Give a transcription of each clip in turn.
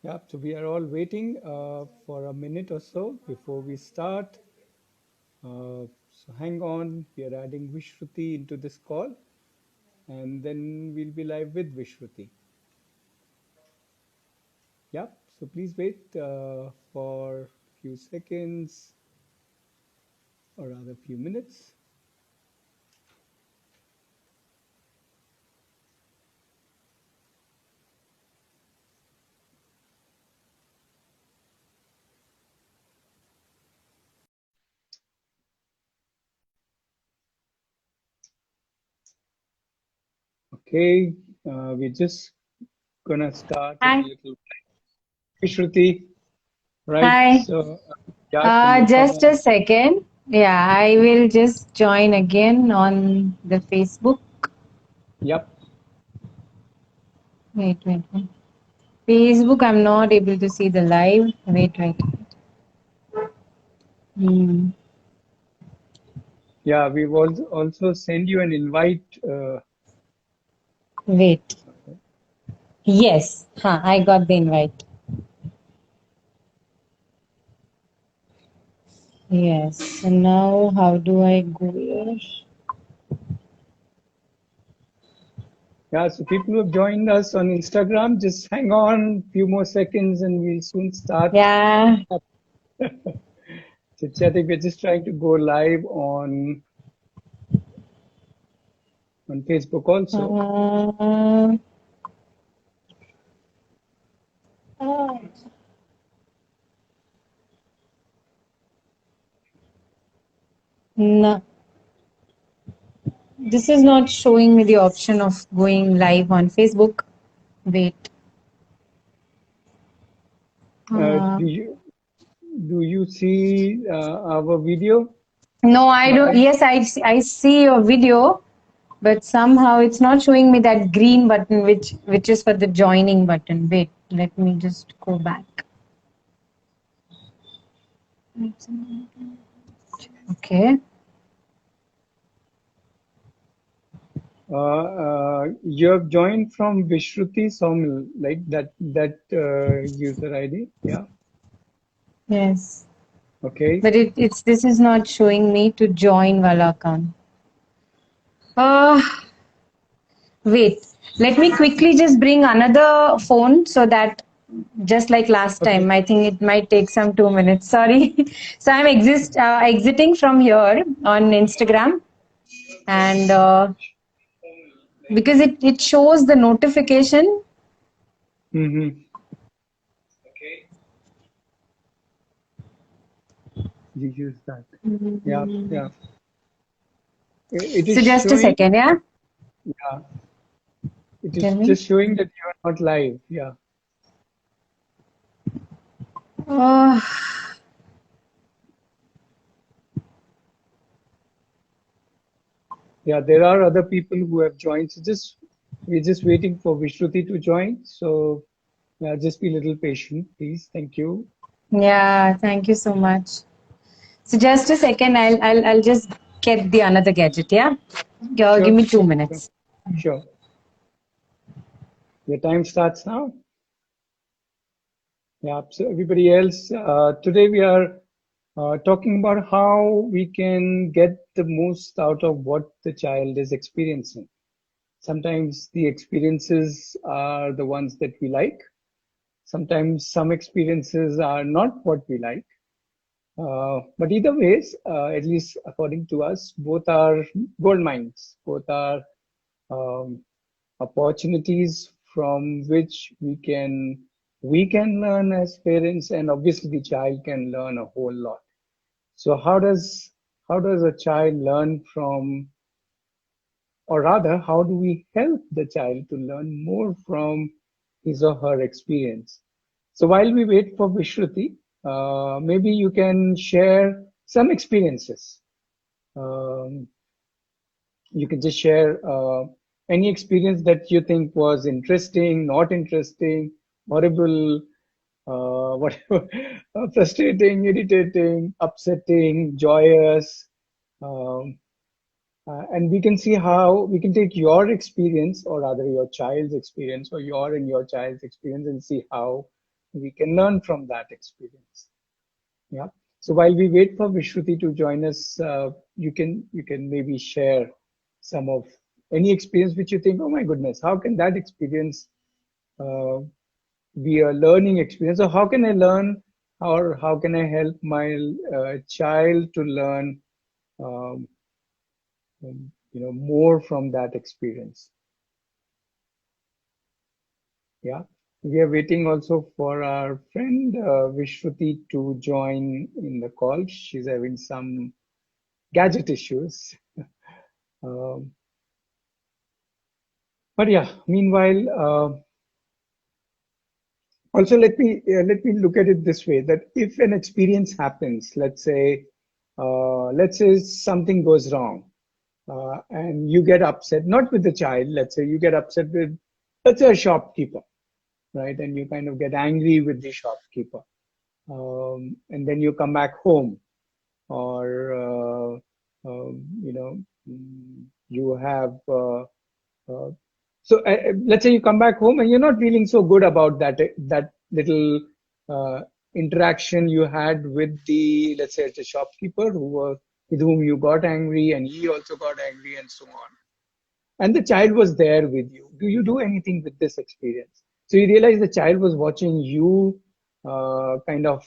Yeah, so we are all waiting for a minute or so before we start. So hang on, we are adding Vishruti into this call and then we'll be live with Vishruti. Yeah, so please wait for a few seconds or rather a few minutes. Okay, we're just gonna start in a Hi. little while. Vishruti, right? Hi. So, yeah, can you come Just a on? second. Yeah, I will just join again on the Facebook. Yep. Wait. Facebook, I'm not able to see the live. Wait. Hmm. Yeah, we will also send you an invite. Wait. Yes. I got the invite. Yes. So now how do I go here? Yeah, so people who have joined us on Instagram, just hang on a few more seconds and we'll soon start. Yeah. So I think we're just trying to go live on Facebook also. Uh, uh, no, this is not showing me the option of going live on Facebook. Wait. Uh, Uh, do you do you see our video? No, I don't. Live? Yes, I see your video, but somehow it's not showing me that green button, which is for the joining button. Wait, let me just go back. Okay. You have joined from Vishruti Somil, like that user ID. Yeah. Yes, Okay. but it's this is not showing me to join Wala account. Uh, Wait. Let me quickly just bring another phone so that just like last Okay. time, I think it might take some 2 minutes. Sorry. So I'm exiting from here on Instagram, and because it shows the notification. Mm-hmm. You use that. Yeah. Yeah. It is So just a showing. second, yeah. Yeah. It Tell is me. just showing that you are not live. Yeah. Uh, Yeah. There are other people who have joined. So we're just waiting for Vishruti to join. So yeah, just be a little patient, please. Thank you. yeah. Thank you so much. So just a second. I'll just get the another gadget. Yeah. Give Sure. me two Sure. Sure. minutes. Sure. Your time starts now. Yeah. So everybody else, today we are talking about how we can get the most out of what the child is experiencing. Sometimes the experiences are the ones that we like. Sometimes some experiences are not what we like. But either ways, at least according to us, both are gold mines. Both are um, opportunities from which we can learn as parents, and obviously the child can learn a whole lot. So how does a child learn from, or rather, how do we help the child to learn more from his or her experience? So while we wait for Vishruti, maybe you can share some experiences. Um, you can just share any experience that you think was interesting, not interesting, horrible, whatever, frustrating, irritating, upsetting, joyous. Um, and we can see how we can take your experience, or rather your child's experience, or your and your child's experience, and see how we can learn from that experience. Yeah. So while we wait for Vishruti to join us, you can maybe share some of any experience which you think, oh my goodness, how can that experience uh, be a learning experience? Or how can I learn, or how can I help my child to learn, um, more from that experience? Yeah. We are waiting also for our friend Vishruti to join in the call. She's having some gadget issues. Um, but yeah, meanwhile, also let me look at it this way: that if an experience happens, let's say something goes wrong, and you get upset, not with the child. Let's say you get upset with, let's say, a shopkeeper, right? And you kind of get angry with the shopkeeper, and then you come back home, or you have uh, let's say you come back home and you're not feeling so good about that little uh, interaction you had with the, let's say, the shopkeeper with whom you got angry, and he also got angry, and so on. And the child was there with you. Do you do anything with this experience? So you realize the child was watching you, kind of.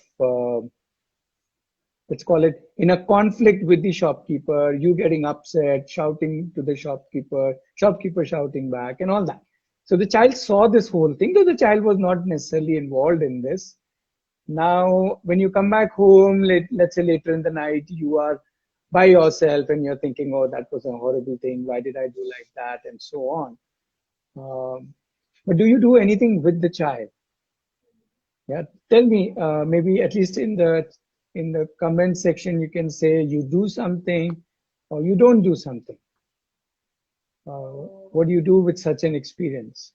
Let's call it, in a conflict with the shopkeeper, you getting upset, shouting to the shopkeeper, shopkeeper shouting back, and all that. So the child saw this whole thing, though the child was not necessarily involved in this. Now, when you come back home, let's say later in the night, you are by yourself and you're thinking, oh, that was a horrible thing. Why did I do like that? And so on. But do you do anything with the child? Yeah, tell me, maybe at least in the comment section, you can say you do something or you don't do something. What do you do with such an experience?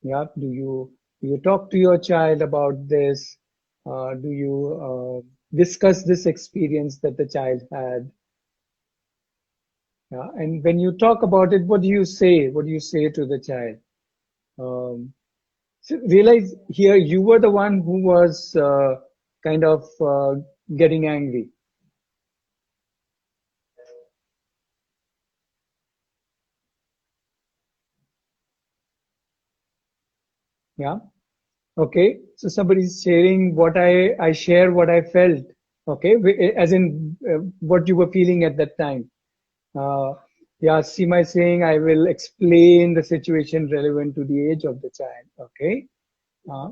Yeah, do you talk to your child about this? Do you discuss this experience that the child had? Yeah, and when you talk about it, what do you say? What do you say to the child? Um, So realize here you were the one who was kind of getting angry. Yeah. Okay. So somebody's sharing what I share what I felt. Okay. As in what you were feeling at that time. Uh, yeah. Seema is saying I will explain the situation relevant to the age of the child. Okay. Uh,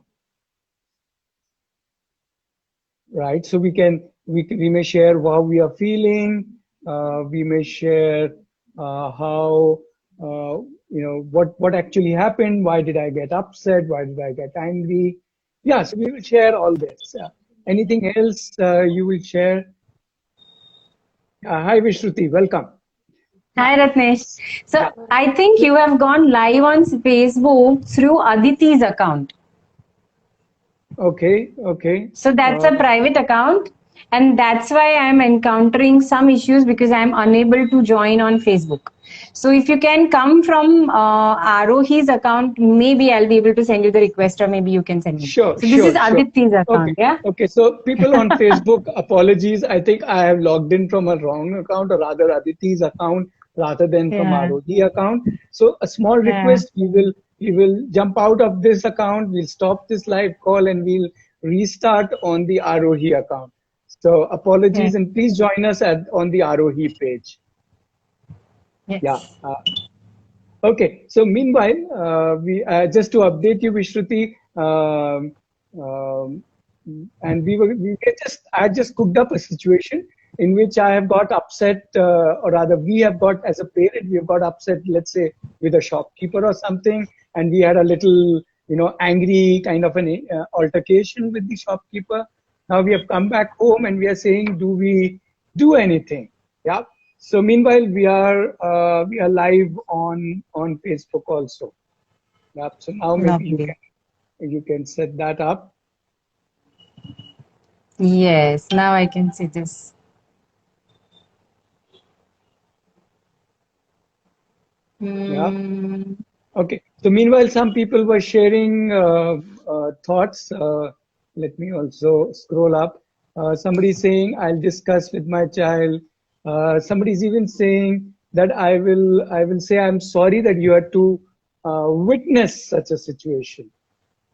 right. So we may share how we are feeling. We may share how what actually happened. Why did I get upset? Why did I get angry? Yeah. So we will share all this. Anything else you will share? Hi Vishruti, welcome. Hi, Ratnesh. So Yeah. I think you have gone live on Facebook through Aditi's account. Okay. Okay. So that's a private account, and that's why I'm encountering some issues because I'm unable to join on Facebook. So if you can come from Arohi's account, maybe I'll be able to send you the request, or maybe you can send me. Sure, So this is sure, sure. Aditi's Okay, account, yeah? okay. So people on Facebook, apologies. I think I have logged in from a wrong account, or rather Aditi's account, rather than from Yeah, Arohi account. So a small yeah, request: we will jump out of this account. We'll stop this live call and we'll restart on the Arohi account. So yeah. apologies, and please join us on the Arohi page. Yeah. Yes. Okay. So meanwhile, we just to update you, Vishruti, um, and we just I just cooked up a situation in which I have got upset, or rather, we have got, as a parent, we have got upset. Let's say with a shopkeeper or something, and we had a little, angry kind of an altercation with the shopkeeper. Now we have come back home and we are saying, do we do anything? Yeah. So meanwhile, we are live on Facebook also. Yeah. So now maybe you Lovely. can you can set that up. Yes, now I can see this. Yeah. Mm, Okay. So meanwhile, some people were sharing thoughts. Let me also scroll up. Somebody saying, "I'll discuss with my child." Somebody's even saying that I will say, "I'm sorry that you had to witness such a situation."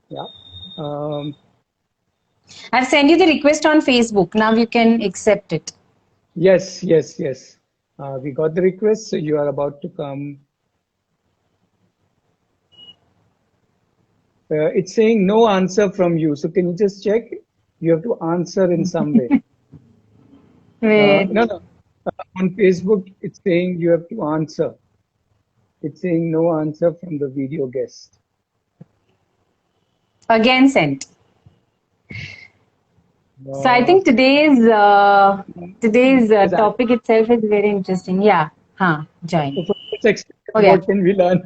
Yeah. Um, I've sent you the request on Facebook. Now you can accept it. yes, yes, yes. We got the request, so you are about to come. It's saying no answer from you. So can you just check? You have to answer in some way. No, Wait. no. On Facebook, it's saying you have to answer. It's saying no answer from the video guest. Again sent. So I Uh, think today's yes, topic itself is very interesting. Yeah. Huh. Join. so for this experience, Oh yeah. what can we learn?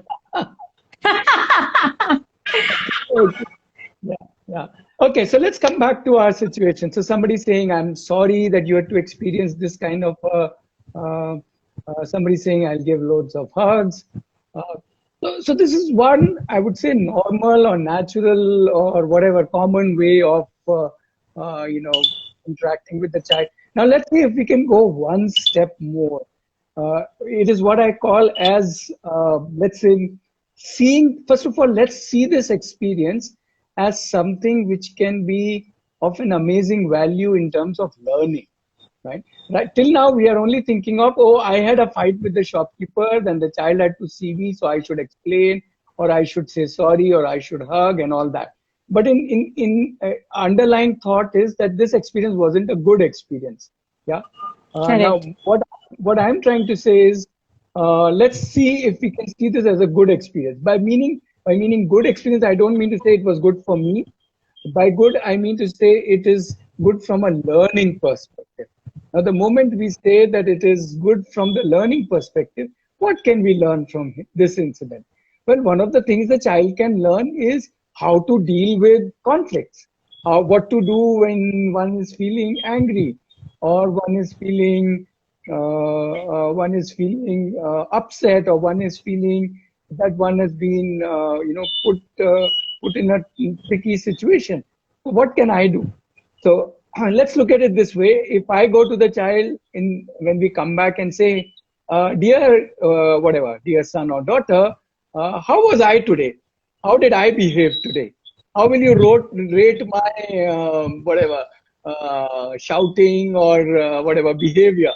Okay. Yeah, yeah. Okay, so let's come back to our situation. So somebody's saying, "I'm sorry that you had to experience this kind of." Uh, somebody's saying, "I'll give loads of hugs." Uh, so this is one, I would say, normal or natural or whatever common way of interacting with the child. Now let's see if we can go one step more. It is what I call as, let's say, seeing, first of all, let's see this experience as something which can be of an amazing value in terms of learning. Right till now we are only thinking of, oh, I had a fight with the shopkeeper, then the child had to see me, so I should explain, or I should say sorry, or I should hug and all that. But in underlying thought is that this experience wasn't a good experience. Yeah. Now Correct. what I'm trying to say is, let's see if we can see this as a good experience. By meaning good experience, I don't mean to say it was good for me. By good, I mean to say it is good from a learning perspective. Now, the moment we say that it is good from the learning perspective, what can we learn from this incident? Well, one of the things the child can learn is how to deal with conflicts, what to do when one is feeling angry, or one is feeling upset, or one is feeling that one has been put in a tricky situation. So what can I do? So let's look at it this way. If I go to the child in when we come back and say, dear whatever, dear son or daughter, how was I today? How did I behave today? How will you rate my whatever shouting or whatever behavior?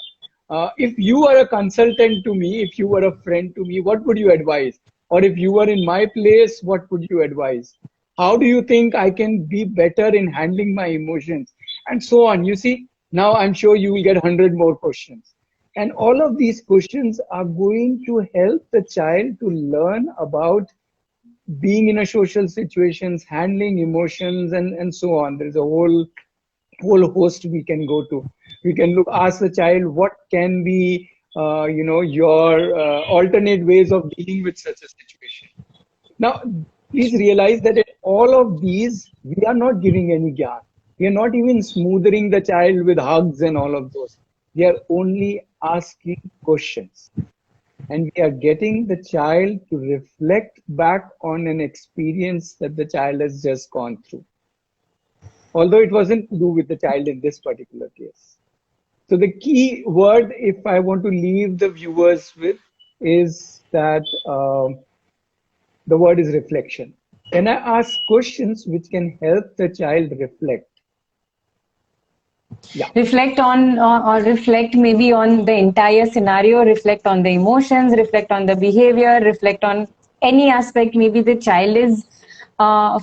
If you are a consultant to me, if you were a friend to me, what would you advise? Or if you were in my place, what would you advise? How do you think I can be better in handling my emotions? And so on. You see, now I'm sure you will get 100 more questions. And all of these questions are going to help the child to learn about being in a social situations, handling emotions, and so on. There's a whole host we can go to. We can ask the child what can be your alternate ways of dealing with such a situation. Now, please realize that in all of these, we are not giving any gyan. We are not even smoothing the child with hugs and all of those. We are only asking questions. And we are getting the child to reflect back on an experience that the child has just gone through. Although it wasn't to do with the child in this particular case. So the key word, if I want to leave the viewers with, is that the word is reflection. Can I ask questions which can help the child reflect? Yeah. Reflect on or reflect maybe on the entire scenario, reflect on the emotions, reflect on the behavior, reflect on any aspect maybe the child is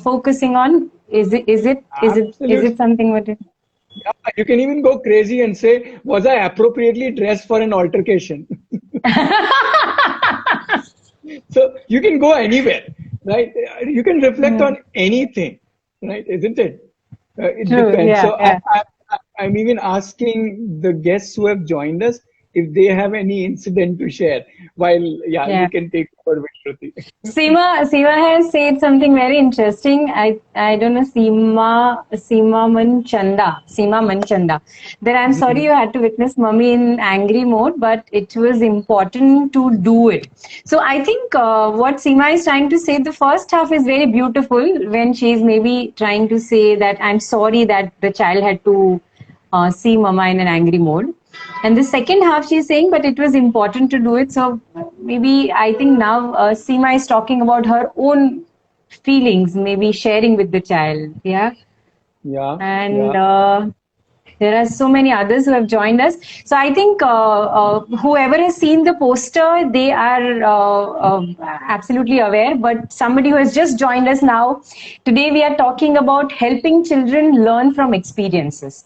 focusing on. Is it Absolutely. something what it Yeah. You can even go crazy and say, was I appropriately dressed for an altercation? So you can go anywhere, right? You can reflect Hmm. on anything, right? Isn't it? It True, depends. yeah, So yeah. I'm even asking the guests who have joined us, if they have any incident to share. While, yeah, you Yeah. can take over with Shruti. Seema has said something very interesting. I don't know Seema Manchanda. That I'm sorry Mhm. you had to witness mommy in angry mode, but it was important to do it. So I think what Seema is trying to say, the first half is very beautiful when she's maybe trying to say that I'm sorry that the child had to see mama in an angry mode. And the second half, she's saying, but it was important to do it. So maybe I think now Seema is talking about her own feelings, maybe sharing with the child. Yeah. Yeah, And yeah. there are so many others who have joined us. So I think whoever has seen the poster, they are absolutely aware. But somebody who has just joined us now, today we are talking about helping children learn from experiences.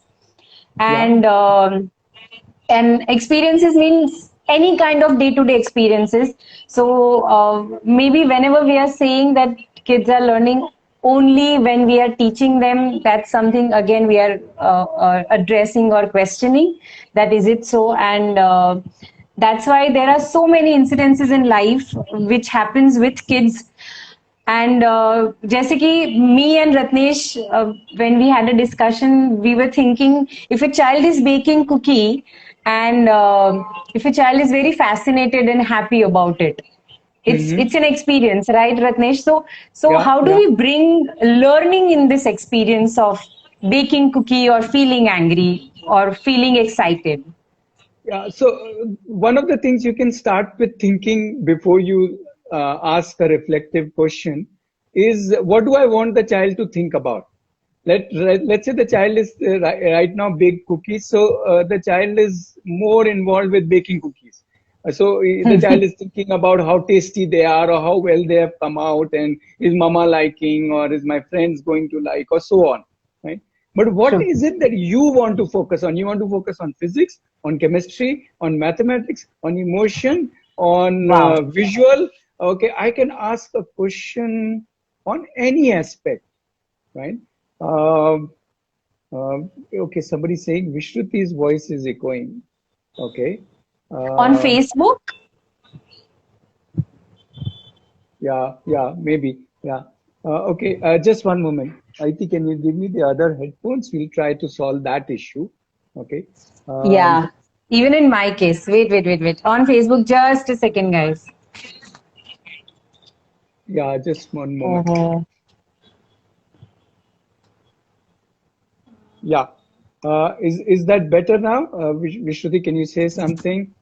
Yeah. And experiences means any kind of day-to-day experiences. So maybe whenever we are saying that kids are learning only when we are teaching them, that's something again we are addressing or questioning, that is it so. And that's why there are so many incidences in life which happens with kids. And Jessica, me and Ratnesh, when we had a discussion, we were thinking if a child is baking cookie and if a child is very fascinated and happy about it, it's Hmm. an experience, right, Ratnesh? So Yeah, how do yeah. we bring learning in this experience of baking cookie or feeling angry or feeling excited? Yeah. So one of the things you can start with thinking before you ask a reflective question is, what do I want the child to think about? Let's say the child is right now bake cookies, so the child is more involved with baking cookies. So the child is thinking about how tasty they are, or how well they have come out, and is mama liking, or is my friends going to like, or so on, right? But what True. is it that you want to focus on? You want to focus on physics, on chemistry, on mathematics, on emotion, on Wow. visual. Okay, I can ask a question on any aspect, right? Um, okay, somebody saying Vishruti's voice is echoing. Okay. On Uh, Facebook? yeah, yeah, maybe. Yeah. Okay, just one moment. Aiti, can you give me the other headphones? We'll try to solve that issue. Okay. Um, Yeah. Even in my case. Wait. On Facebook, just a second, guys. yeah, just one moment. Oh. Yeah. Is that better now? Vishruti, can you say something?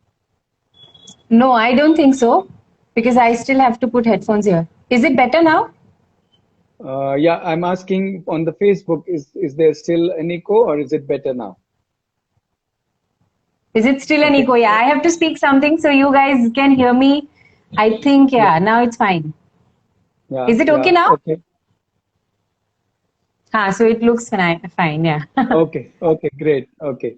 No, I don't think so because I still have to put headphones here. Is it better now? Yeah, I'm asking on the Facebook, is there still an echo, or is it better now? Is it still an Okay. echo? Yeah, I have to speak something so you guys can hear me. I think, Yeah, yeah, now it's fine. yeah, Is it okay yeah. now? Okay. So it looks fine, yeah. Okay, okay, great. Okay.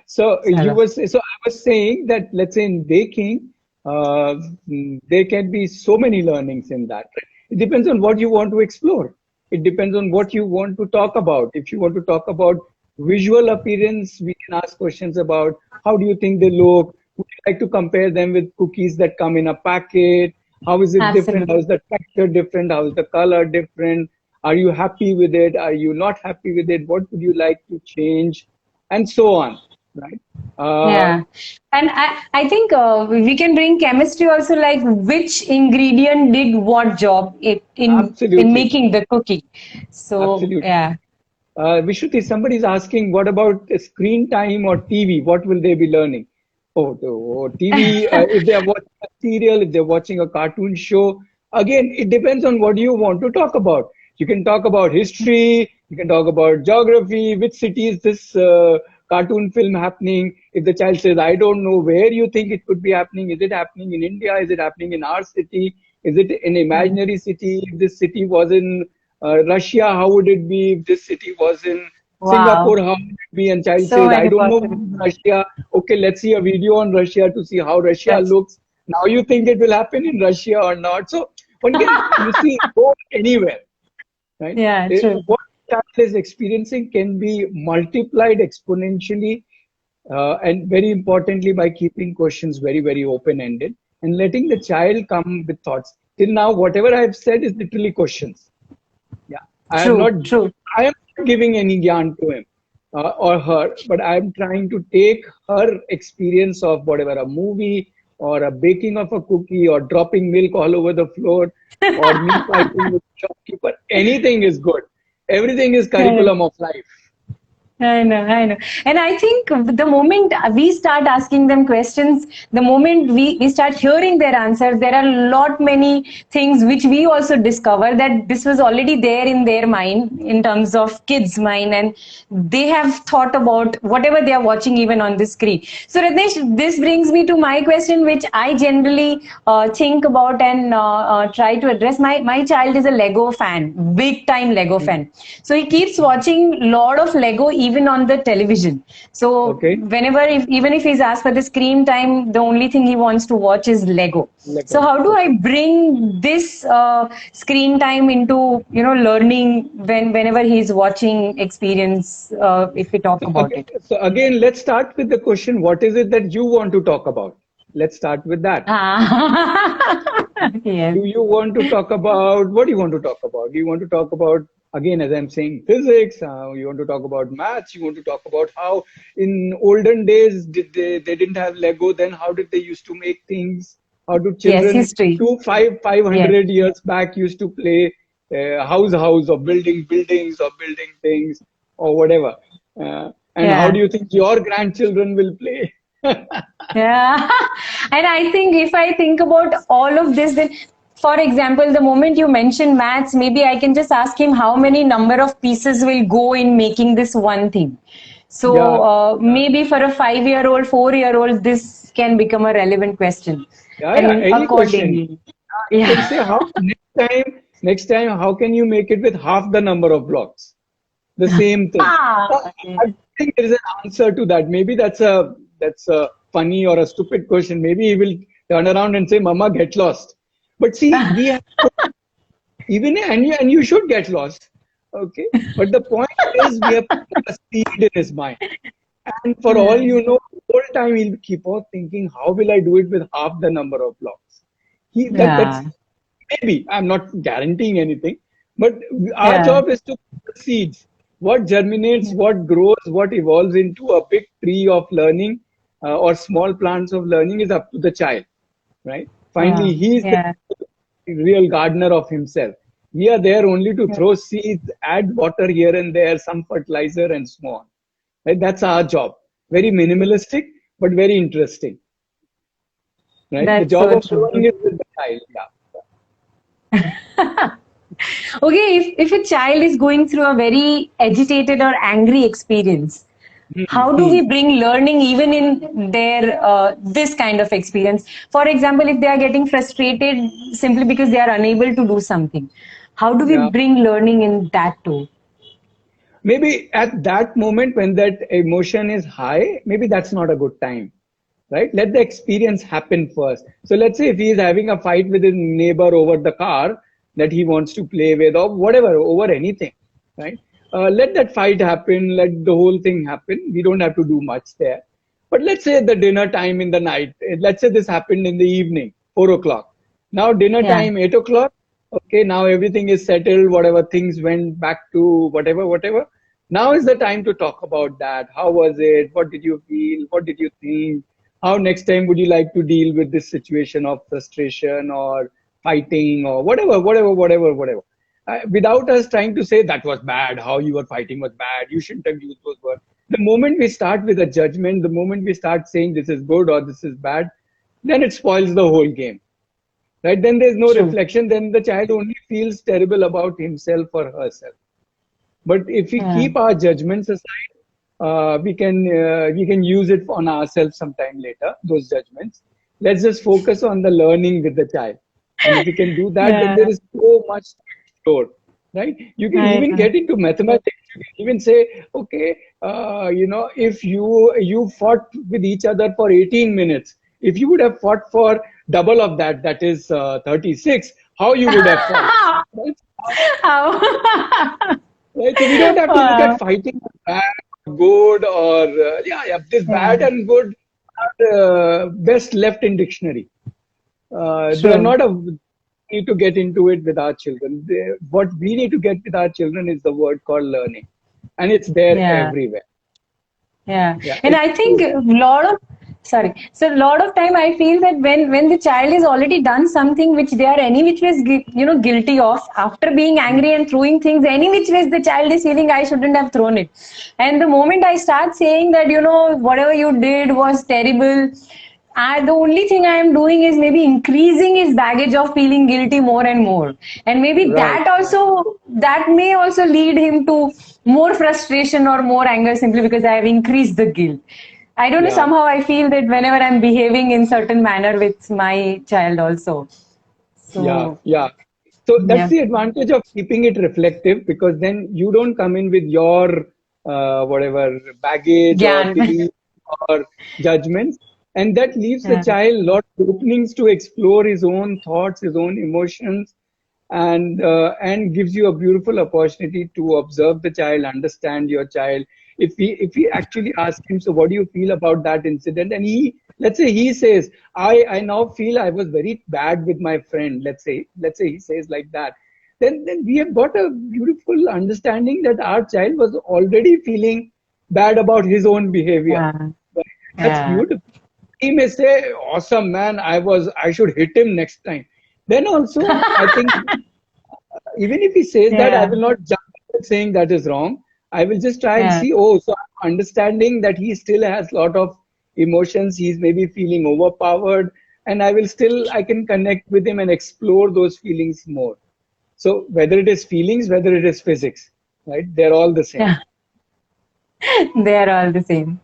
So Chalo. so I was saying that, let's say in baking, there can be so many learnings in that. Right? It depends on what you want to explore. It depends on what you want to talk about. If you want to talk about visual appearance, we can ask questions about how do you think they look? Would you like to compare them with cookies that come in a packet? How is it different? How Absolutely. is the texture different? How is the color different? Are you happy with it? Are you not happy with it? What would you like to change? And so on, right? Uh, Yeah. And I think we can bring chemistry also, like which ingredient did what job in Absolutely, making the cookie. So, absolutely. yeah. Vishruti, somebody is asking, what about screen time or TV? What will they be learning? TV, if they are watching a serial, if they're watching a cartoon show, again, it depends on what you want to talk about. You can talk about history, you can talk about geography, which city is this cartoon film happening? If the child says, I don't know where you think it could be happening, is it happening in India? Is it happening in our city? Is it an Mm. imaginary city? If this city was in Russia, how would it be? If this city was in Wow. Singapore, how would it be? And child So says, I many don't know possibilities. Russia. Okay, let's see a video on Russia to see how Russia That's looks. Now you think it will happen in Russia or not? So one can, you see, go anywhere, right? yeah, true. What child is experiencing can be multiplied exponentially and very importantly, by keeping questions very, very open ended and letting the child come with thoughts. Till now, whatever I've said is literally questions. Yeah, True, true. I am not giving any yarn to him or her, but I am trying to take her experience of whatever a movie or a baking of a cookie or dropping milk all over the floor or me fighting with the shopkeeper. Anything is good. Everything is curriculum of life. I know, I know. And I think the moment we start asking them questions, the moment we start hearing their answers, there are a lot many things which we also discover that this was already there in their mind in terms of kids' mind, and they have thought about whatever they are watching even on the screen. So Ratnesh, this brings me to my question, which I generally think about and try to address. My child is a Lego fan, big time Lego fan. So he keeps watching lot of Lego even on the television. So Okay. whenever, even if he's asked for the screen time, the only thing he wants to watch is Lego. So Lego. how do I Okay. bring this screen time into learning whenever he's watching experience? If we talk about it. So again, let's start with the question: what is it that you want to talk about? Let's start with that. Ah. Yes. Do you want to talk about what do you want to talk about? Do you want to talk about, again, as I'm saying, physics? You want to talk about maths? You want to talk about how in olden days they didn't have Lego? Then how did they used to make things? How do Yes, children history. five Yes. hundred years back used to play house or building buildings or building things or whatever? And how Yeah. do you think your grandchildren will play? Yeah. And I think if I think about all of this, then for example, the moment you mention maths, maybe I can just ask him how many number of pieces will go in making this one thing. So Yeah, maybe for a 5-year-old, 4-year-old, this can become a relevant question. yeah, And any question. accordingly. You can Yeah. say how next time, how can you make it with half the number of blocks? The same thing. Ah, I think there is an answer to that. Maybe that's a funny or a stupid question. Maybe he will turn around and say, "Mama, get lost." But see, we have even and you should get lost. Okay. But the point is we have put a seed in his mind. And for all you know, the whole time he'll keep on thinking, how will I do it with half the number of blocks? That's yeah, maybe. I'm not guaranteeing anything, but our yeah, job is to put seeds. What germinates, what grows, what evolves into a big tree of learning or small plants of learning is up to the child, right? yeah, Finally, he's the yeah. real gardener of himself. We are there only to throw seeds, add water here and there, some fertilizer, and so on. Right? That's our job. Very minimalistic, but very interesting. Right? The That's job so of true. growing is with the child. Yeah. Okay, if a child is going through a very agitated or angry experience, Hmm, how do hmm. we bring learning even in their this kind of experience? For example, if they are getting frustrated simply because they are unable to do something, how do we Yeah. bring learning in that too? Maybe at that moment when that emotion is high, maybe that's not a good time, right? Let the experience happen first. So let's say if he is having a fight with his neighbor over the car that he wants to play with or whatever, over anything, right? Let that fight happen, let the whole thing happen. We don't have to do much there. But let's say the dinner time in the night, let's say this happened in the evening, 4 o'clock. Now dinner Yeah. time, 8 o'clock. Okay, now everything is settled, whatever things went back to whatever. Now is the time to talk about that. How was it? What did you feel? What did you think? How next time would you like to deal with this situation of frustration or fighting or whatever? Without us trying to say that was bad, how you were fighting was bad, you shouldn't have used those words. The moment we start with a judgment, the moment we start saying this is good or this is bad, then it spoils the whole game, right? Then there's no True. reflection. Then the child only feels terrible about himself or herself. But if we Yeah. keep our judgments aside, we can use it on ourselves sometime later. Those judgments. Let's just focus on the learning with the child, and if we can do that, then Yeah. there is so much to explore, right? You can I even know. get into mathematics. You can even say, okay, if you fought with each other for 18 minutes, if you would have fought for double of that, that is 36, how you would have fought, right? How? Right? So we don't have to look at Wow. fighting as bad, good or yeah, this Yeah, bad and good are best left in dictionary. They are true. not a need to get into it with our children. What we need to get with our children is the word called learning, and it's there Yeah. everywhere. Yeah, Yeah, and I think a lot of sorry. So a lot of time I feel that when the child has already done something which they are any which ways guilty of, after being angry and throwing things any which ways the child is feeling I shouldn't have thrown it, and the moment I start saying that whatever you did was terrible, the only thing I am doing is maybe increasing his baggage of feeling guilty more and more. And maybe right, right. that may also lead him to more frustration or more anger simply because I have increased the guilt. I don't know, Yeah, somehow I feel that whenever I'm behaving in certain manner with my child also. yeah, So, yeah. So that's yeah. the advantage of keeping it reflective because then you don't come in with your whatever baggage or Gyan. belief or judgments, and that leaves the Yeah. child lot of openings to explore his own thoughts, his own emotions, and gives you a beautiful opportunity to observe the child, understand your child. If we actually ask him, so what do you feel about that incident, and he, let's say he says, I now feel I was very bad with my friend, let's say he says like that, then we have got a beautiful understanding that our child was already feeling bad about his own behavior. Yeah. Right? That's Yeah. beautiful. He may say, awesome man, I should hit him next time. Then also I think even if he says that, I Yeah. will not jump at saying that is wrong. I will just try and Yeah. see, oh, so I'm understanding that he still has a lot of emotions. He's maybe feeling overpowered, and I can connect with him and explore those feelings more. So whether it is feelings, whether it is physics, right? They're all the same. Yeah. They are all the same.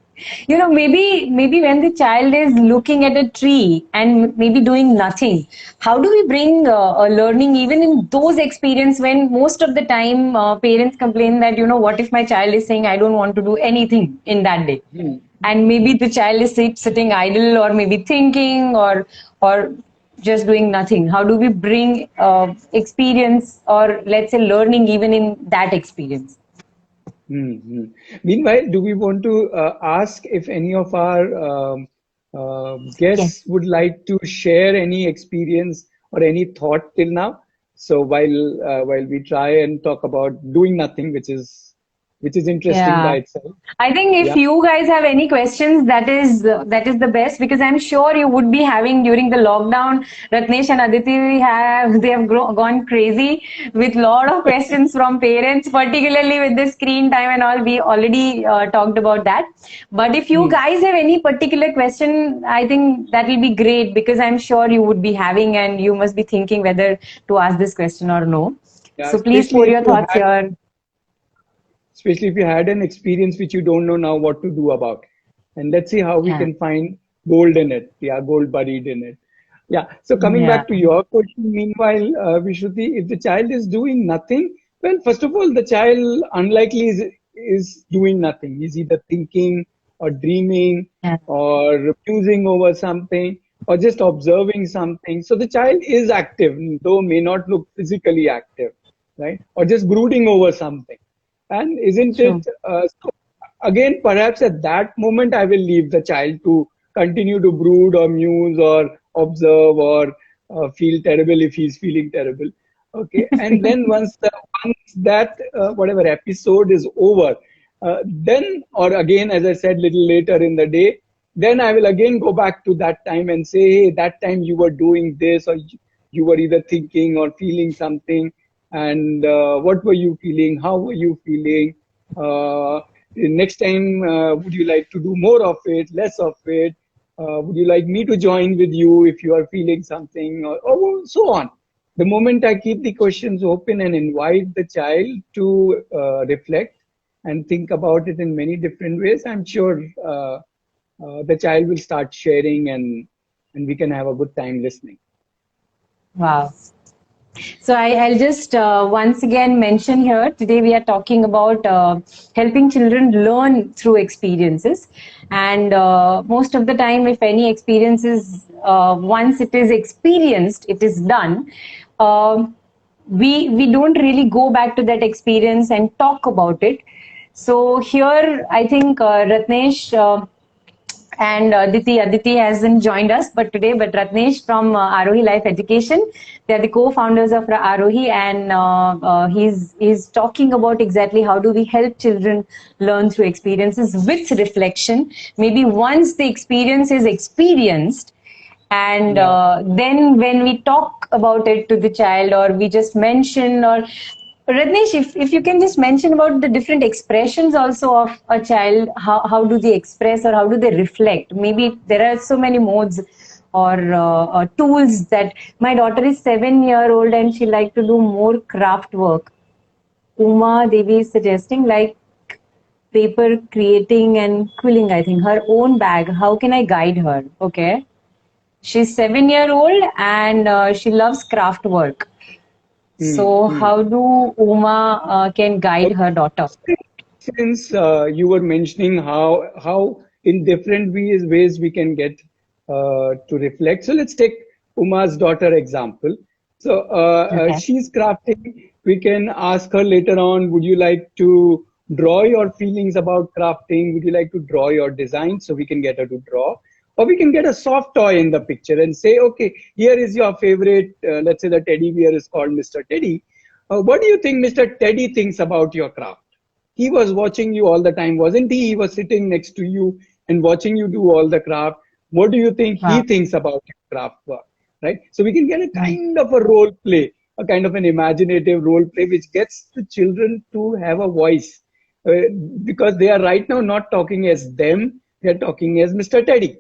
Maybe when the child is looking at a tree and maybe doing nothing, how do we bring a learning even in those experience when most of the time parents complain that what if my child is saying I don't want to do anything in that day, Hmm. and maybe the child is sitting idle or maybe thinking or just doing nothing. How do we bring experience or let's say learning even in that experience? Hmm. Meanwhile, do we want to ask if any of our guests Yes. would like to share any experience or any thought till now? So while we try and talk about doing nothing, which is interesting by Yeah. itself. I think if Yeah. you guys have any questions, that is the best because I'm sure you would be having during the lockdown. Ratnesh and Aditi they have gone crazy with lot of questions from parents, particularly with the screen time and all. We already talked about that. But if you Hmm. guys have any particular question, I think that will be great because I'm sure you would be having and you must be thinking whether to ask this question or no. Yeah. So please pour your thoughts here. Especially if you had an experience which you don't know now what to do about. And let's see how we Yeah. can find gold in it. Yeah, gold buried in it. Yeah. So coming Yeah. back to your question, meanwhile, Vishuddhi, if the child is doing nothing, well, first of all, the child unlikely is doing nothing. He's either thinking or dreaming Yeah. or musing over something or just observing something. So the child is active, though may not look physically active, right? Or just brooding over something. And isn't True. it so again, perhaps at that moment, I will leave the child to continue to brood or muse or observe or feel terrible if he's feeling terrible. Okay. And then once that whatever episode is over, then, or again, as I said, little later in the day, then I will again go back to that time and say, hey, that time you were doing this, or you were either thinking or feeling something, and what were you feeling? How were you feeling? Next time, would you like to do more of it, less of it? Would you like me to join with you if you are feeling something, or so on? The moment I keep the questions open and invite the child to reflect and think about it in many different ways, I'm sure the child will start sharing, and we can have a good time listening. Wow. So I'll just once again mention here today we are talking about helping children learn through experiences. And most of the time, if any experience is once it is experienced, it is done. Um we don't really go back to that experience and talk about it. So here, I think Ratnesh and Aditi hasn't joined us, but today, but Ratnesh from Arohi Life Education, they are the co-founders of Arohi, and he's talking about exactly how do we help children learn through experiences with reflection. Maybe once the experience is experienced, and Yeah. then when we talk about it to the child, or we just mention, or Radnesh, if you can just mention about the different expressions also of a child, how do they express or how do they reflect? Maybe there are so many modes or tools that my daughter is 7 year old and she like to do more craft work. Uma Devi is suggesting like paper creating and quilling, I think, her own bag. How can I guide her? Okay. She's 7 year old and she loves craft work. Hmm. So Hmm. how do Uma can guide her daughter? Since you were mentioning how in different ways we can get to reflect, so let's take Uma's daughter example. So Okay. she's crafting. We can ask her later on, would you like to draw your feelings about crafting? Would you like to draw your design? So we can get her to draw. Or we can get a soft toy in the picture and say, okay, here is your favorite, let's say the teddy bear is called Mr. Teddy. What do you think Mr. Teddy thinks about your craft? He was watching you all the time, wasn't he? He was sitting next to you and watching you do all the craft. What do you think he Wow. thinks about your craft work? Right? So we can get a Mm. kind of a role play, a kind of an imaginative role play, which gets the children to have a voice. Because they are right now not talking as them, they are talking as Mr. Teddy,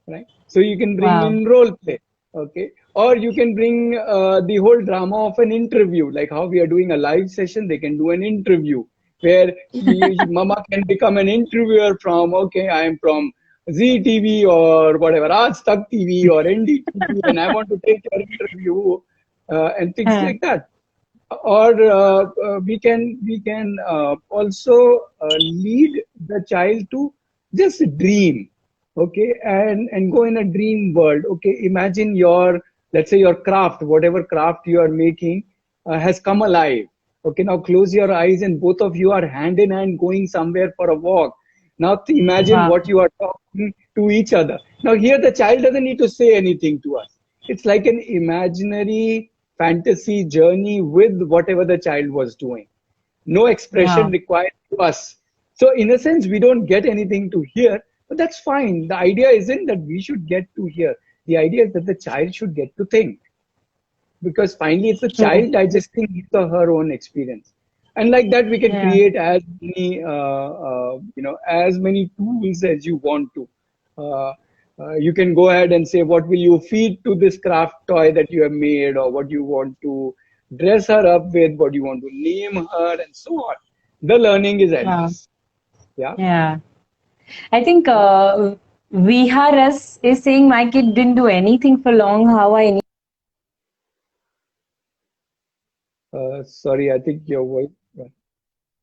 right? So you can bring Wow. in role play, okay? Or you can bring the whole drama of an interview, like how we are doing a live session. They can do an interview where Mama can become an interviewer from, okay, I am from ZTV or whatever, Raj Tak TV or NDTV, and I want to take your interview and things Uh, like that. Or we can also lead the child to just dream, okay, and go in a dream world. Okay, imagine your, let's say, your craft, whatever craft you are making has come alive. Okay, now close your eyes and both of you are hand in hand going somewhere for a walk. Now imagine wow. what you are talking to each other. Now here the child doesn't need to say anything to us. It's like an imaginary fantasy journey with whatever the child was doing. No expression Wow. required to us. So, in a sense, we don't get anything to hear, but that's fine. The idea isn't that we should get to hear. The idea is that the child should get to think, because finally it's the True. child digesting his or her own experience. And like that, we can Yeah. create as many, as many tools as you want to. You can go ahead and say, what will you feed to this craft toy that you have made, or what you want to dress her up with, what you want to name her, and so on. The learning is Wow. endless. Yeah. Yeah. I think Viharas is saying my kid didn't do anything for long. How I Sorry, I think your voice.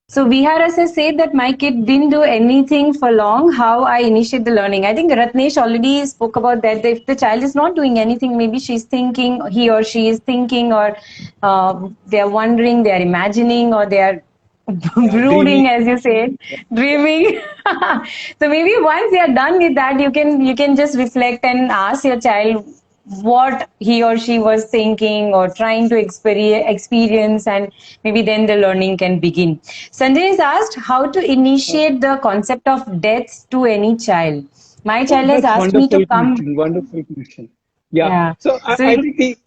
So Viharas has said that my kid didn't do anything for long. How I initiate the learning. I think Ratnesh already spoke about that. If the child is not doing anything, maybe she's thinking, he or she is thinking, or they are wondering, they are imagining, or they are Yeah, dreaming. brooding, as you said, dreaming. So maybe once they are done with that, you can just reflect and ask your child what he or she was thinking or trying to experience, and maybe then the learning can begin. Sanjay is asked how to Uh, initiate the concept of death to any child. My Oh, child has that's asked me to wonderful come. question. Wonderful question. Yeah. Yeah. So So I think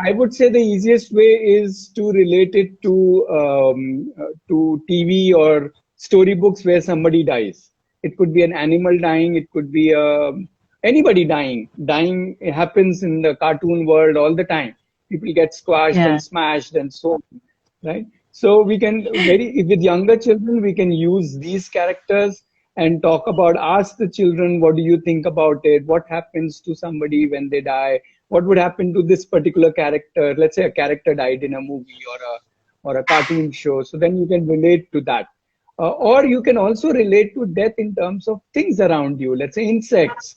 I would say the easiest way is to relate it to TV or storybooks where somebody dies. It could be an animal dying. It could be anybody dying. Dying happens in the cartoon world all the time. People get squashed yeah. and smashed and so on, right? So we can very with younger children we can use these characters and talk about, ask the children, what do you think about it, what happens to somebody when they die, what would happen to this particular character. Let's say a character died in a movie or a cartoon show, so then you can relate to that. Or you can also relate to death in terms of things around you, let's say insects,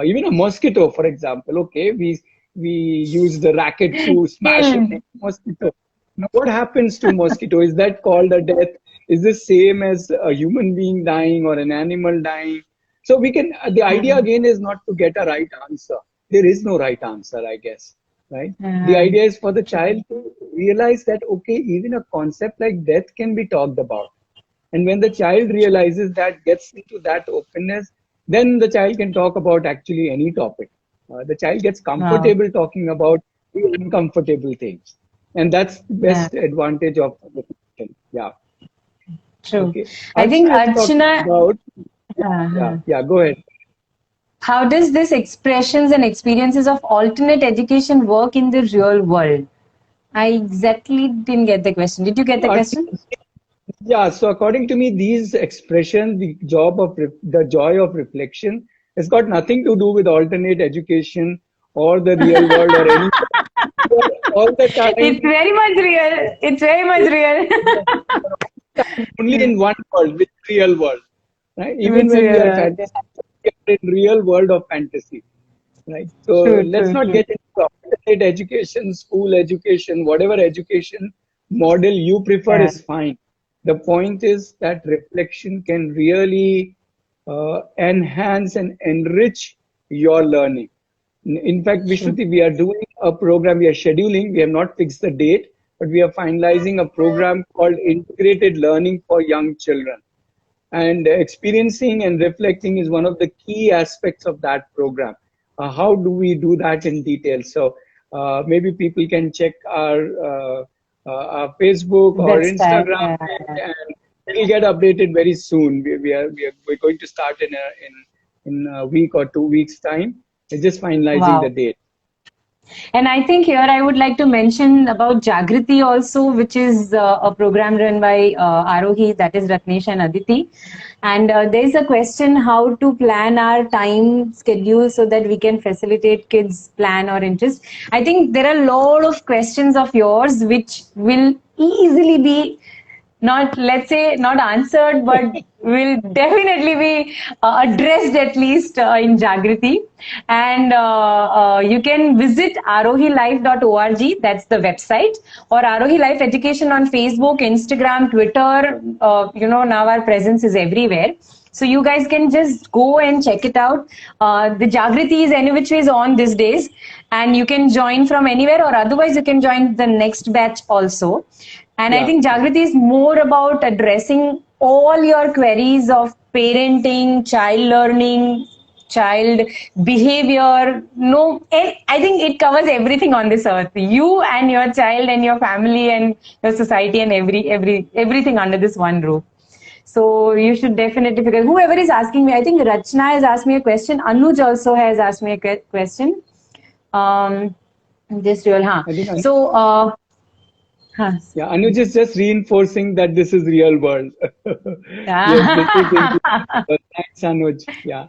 even a mosquito, for example. Okay, we use the racket to smash a Killed. mosquito. Now, what happens to mosquito? Is that called a death? is the same as a human being dying or an animal dying. So we can, the idea again is not to get a right answer. There is no right answer, I guess, right? The Uh, idea is for the child to realize that, okay, even a concept like death can be talked about. And when the child realizes that, gets into that openness, then the child can talk about actually any topic. The child gets wow. comfortable talking about the uncomfortable things. And that's the Yeah, best advantage of the question. Yeah. true. Okay. I think Archana is talking Archana, about, uh, yeah, go ahead. how does this expressions and experiences of alternate education work in the real world? I exactly didn't get the question. Did you get the question? Archana, yeah, so according to me, these expressions, the joy of reflection, has got nothing to do with alternate education or the real world or any. All the It's time, very much real. It's very much real. only in one world, with real world, right? Even It's when we real. are Yeah. fantasy, we are in real world of fantasy, right? So True, let's true, not true. get into alternate education, school education, whatever education model you prefer Yeah, is fine. The point is that reflection can really enhance and enrich your learning. In fact, true. Vishruti, we are doing a program, we are scheduling, we have not fixed the date, but we are finalizing a program called Integrated Learning for Young Children. And experiencing and reflecting is one of the key aspects of that program. How do we do that in detail? So maybe people can check our Facebook or Website. Instagram page, and it will get updated very soon. We're going to start in a week or 2 weeks time. We're just finalizing the Wow. date. And I think here I would like to mention about Jagriti also, which is a program run by Arohi, that is Ratnesh and Aditi. And there's a question how to plan our time schedule so that we can facilitate kids' plan or interest. I think there are a lot of questions of yours which will easily be not, let's say not answered, but will definitely be addressed at least in Jagriti. And you can visit arohilife.org, that's the website, or Arohi Life Education on Facebook, Instagram, Twitter. Now our presence is everywhere. So you guys can just go and check it out. The Jagriti is any which ways on these days, and you can join from anywhere, or otherwise you can join the next batch also. And I Yeah, think yeah. Jagriti is more about addressing all your queries of parenting, child learning, child behavior. No, I think it covers everything on this earth. You and your child and your family and your society and everything under this one roof. So you should definitely figure. Whoever is asking me, I think Rachna has asked me a question. Anuj also has asked me a question. Um, this real, huh? I think So, huh. yeah, Anuj is just reinforcing that this is real world. Yes, this is indeed. Thanks, Anuj. Yeah.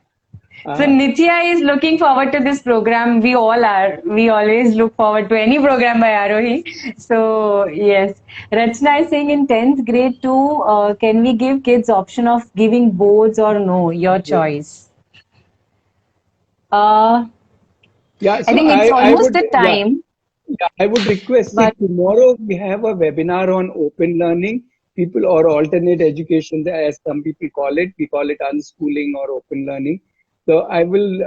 So Uh, Nitya is looking forward to this program. We all are. We always look forward to any program by Arohi. So yes, Rachna is saying in 10th grade too, can we give kids option of giving boards or no? Your choice. Uh, yeah, I so think it's I almost would, the yeah, time, yeah, I would request, see, but tomorrow we have a webinar on open learning, people or alternate education, as some people call it. We call it unschooling or open learning. So I will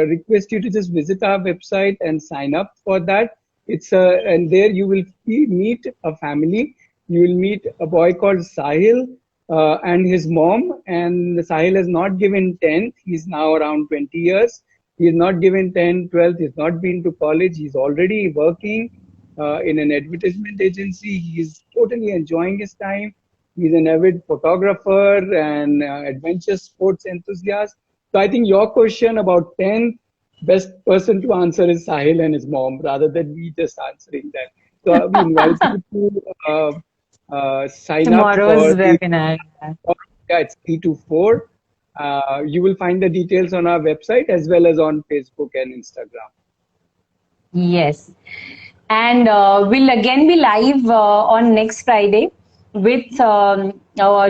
request you to just visit our website and sign up for that. And there you will meet a family. You will meet a boy called Sahil and his mom. And Sahil has not given 10th. He's now around 20 years. He's not given 10, 12. He's not been to college. He's already working in an advertisement agency. He's totally enjoying his time. He's an avid photographer and adventure sports enthusiast. So I think your question about 10, best person to answer is Sahil and his mom rather than me just answering that. So we invite you to sign up tomorrow's for the, webinar. yeah, it's 3 to 4. You will find the details on our website as well as on Facebook and Instagram. Yes. And we'll again be live on next Friday with a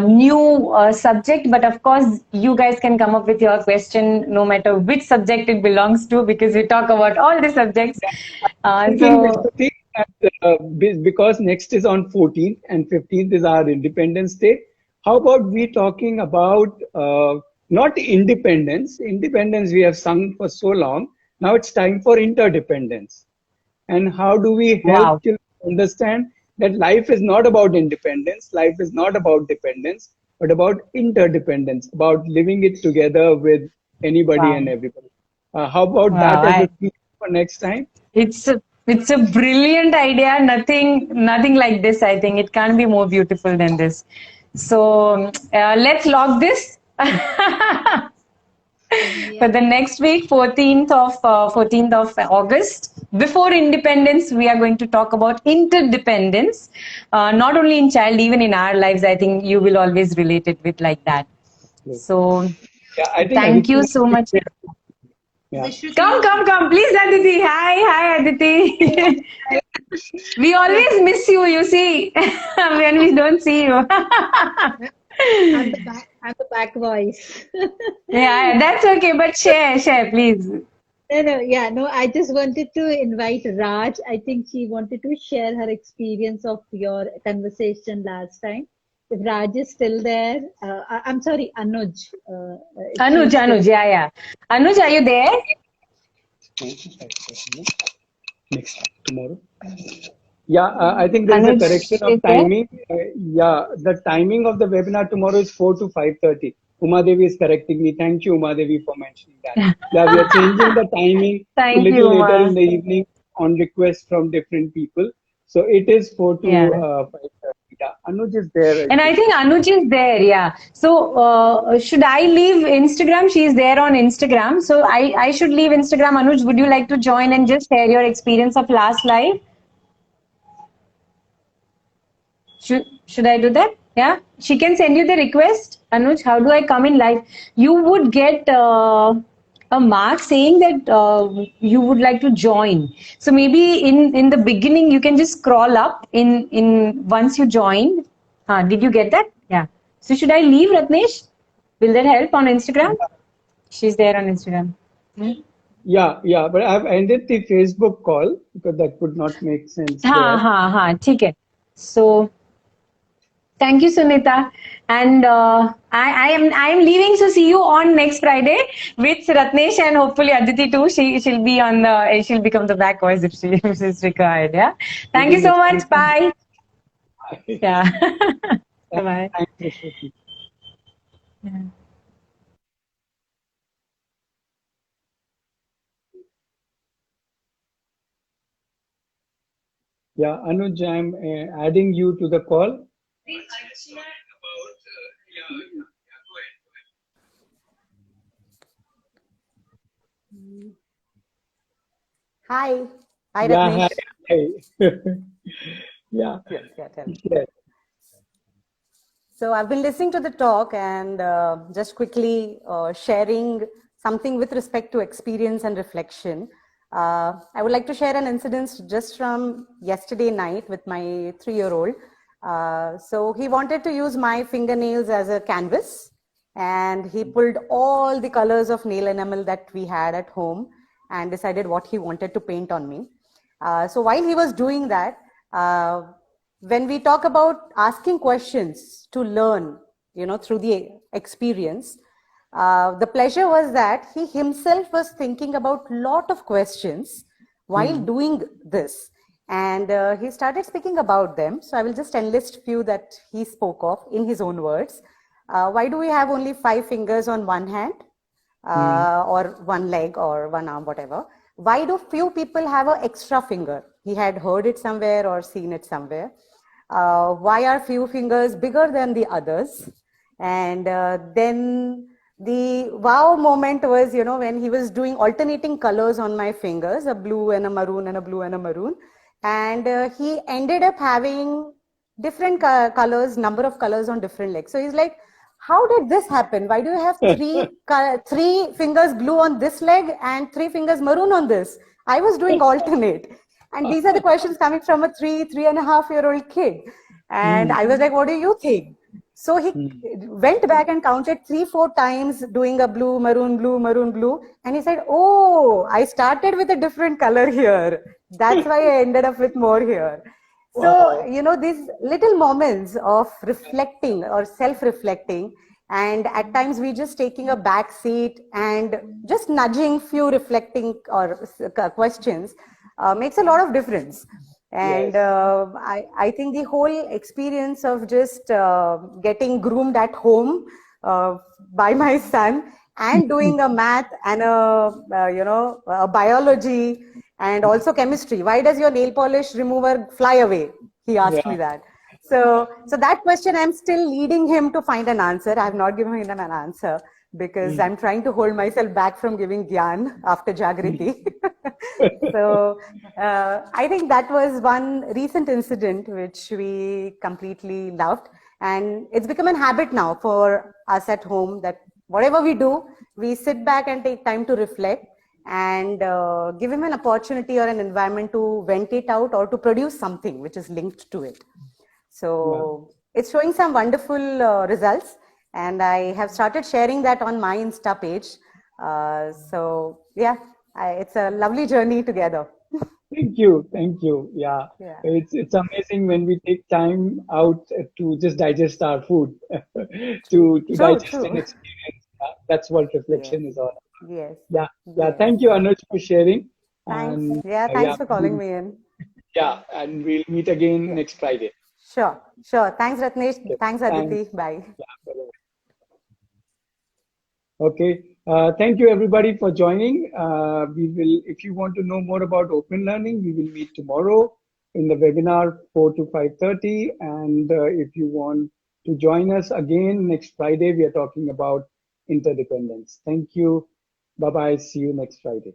new subject. But of course, you guys can come up with your question no matter which subject it belongs to, because we talk about all the subjects. Thinking, So, Vishnuti, that because next is on 14th and 15th is our Independence Day. how about we talking about not independence? Independence we have sung for so long. Now it's time for interdependence. And how do we help Wow. children understand that life is not about independence, life is not about dependence, but about interdependence, about living it together with anybody and Wow. everybody. How about Wow. that as a theme for next time? It's a brilliant idea. Nothing like this. I think it can't be more beautiful than this. So let's log this for Yeah. the next week, 14th of August. Before independence, we are going to talk about interdependence. Not only in child, even in our lives. I think you will always relate it with like that. So Yeah, I think thank Aditi you wants so to much. say, yeah. Wish you Come, come, come. Please, Aditi. Hi, Aditi. We Yeah, always miss you, you see, when we don't see you. I'm the back voice. Yeah, that's okay, but share, please. Yeah, no, I just wanted to invite Raj. I think she wanted to share her experience of your conversation last time. If Raj is still there, I'm sorry, Anuj, if Anuj, she's Anuj, still. yeah, yeah. Anuj, are you there? Next tomorrow. Yeah, I think there is a Anuj correction of is there? timing. Yeah, the timing of the webinar tomorrow is 4 to 5:30. Uma Devi is correcting me. Thank you, Uma Devi, for mentioning that. Yeah, we are changing the timing to Thank little you, later Ma. in the evening on request from different people. So it is 4 to Yeah. 5:30. Yeah, Anuj is there, I And I think. think Anuj is there, yeah. So should I leave Instagram? She is there on Instagram. So I should leave Instagram. Anuj, would you like to join and just share your experience of last live? Should I do that? Yeah, she can send you the request. Anuj, how do I come in live? You would get a mark saying that you would like to join. So maybe in the beginning you can just scroll up in once you join. Did you get that? Yeah. So should I leave, Ratnesh? Will that help on Instagram? She's there on Instagram. Hmm? Yeah, but I've ended the Facebook call because that would not make sense हाँ there. हाँ हाँ ठीक है. So thank you, Sunita. And I am leaving. So see you on next Friday with Ratnesh and hopefully Aditi too. She'll become the back voice if if she's required. Yeah. Thank you Giving so much. Bye. it. Yeah. Bye bye. Thanks, Ashwati. Yeah, Anuj, I'm adding you to the call. Hi. Hi, Yeah, hi. Ratnesh. Hi. Yeah, Yes, yeah, tell me. yes. So I've been listening to the talk and just quickly sharing something with respect to experience and reflection. I would like to share an incident just from yesterday night with my 3-year-old. So he wanted to use my fingernails as a canvas, and he pulled all the colors of nail enamel that we had at home and decided what he wanted to paint on me. So while he was doing that, when we talk about asking questions to learn, through the experience, the pleasure was that he himself was thinking about lot of questions while Hmm. doing this, and he started speaking about them. So I will just enlist few that he spoke of in his own words. Why do we have only 5 fingers on one hand? Hmm. Or one leg or one arm, whatever. Why do few people have an extra finger? He had heard it somewhere or seen it somewhere. Why are few fingers bigger than the others? And then the wow moment was, when he was doing alternating colors on my fingers, a blue and a maroon and a blue and a maroon. And he ended up having different colors, number of colors on different legs. So he's like, how did this happen? Why do you have three fingers blue on this leg and 3 fingers maroon on this? I was doing alternate. And these are the questions coming from a 3.5 year old kid. And Hmm. I was like, what do you think? So he Hmm. went back and counted 3-4 times doing a blue, maroon, blue, maroon, blue. And he said, oh, I started with a different color here. That's why I ended up with more here. So, you know, these little moments of reflecting or self-reflecting, and at times we just taking a back seat and just nudging few reflecting or questions makes a lot of difference. And Yes. I think the whole experience of just getting groomed at home uh, by my son and doing a math and a biology and also chemistry. Why does your nail polish remover fly away? He asked me Yeah. that. So that question, I'm still leading him to find an answer. I have not given him an answer because Mm. I'm trying to hold myself back from giving Gyan after Jagriti. So I think that was one recent incident which we completely loved. And it's become a habit now for us at home that whatever we do, we sit back and take time to reflect and give him an opportunity or an environment to vent it out or to produce something which is linked to it. Yeah. So it's showing some wonderful results, and I have started sharing that on my Insta page. So yeah, it's a lovely journey together. Thank you. Thank you. Yeah. Yeah. It's amazing when we take time out to just digest our food, True, to true, digest an true. experience. That's what Yes, reflection is all. yes, Yeah. Yeah. yes. Thank you, Anuj, for sharing. Thanks. And Yeah, yeah, thanks for calling me in. yeah, and we'll meet again Yeah, next Friday. sure, sure. Thanks, Ratnesh. Okay. Thanks, Thanks. Aditi. Bye. Yeah. Bye-bye. Okay. Thank you everybody for joining. We will, if you want to know more about open learning, we will meet tomorrow in the webinar 4 to 5:30. And if you want to join us again next Friday, we are talking about interdependence. Thank you. Bye bye. See you next Friday.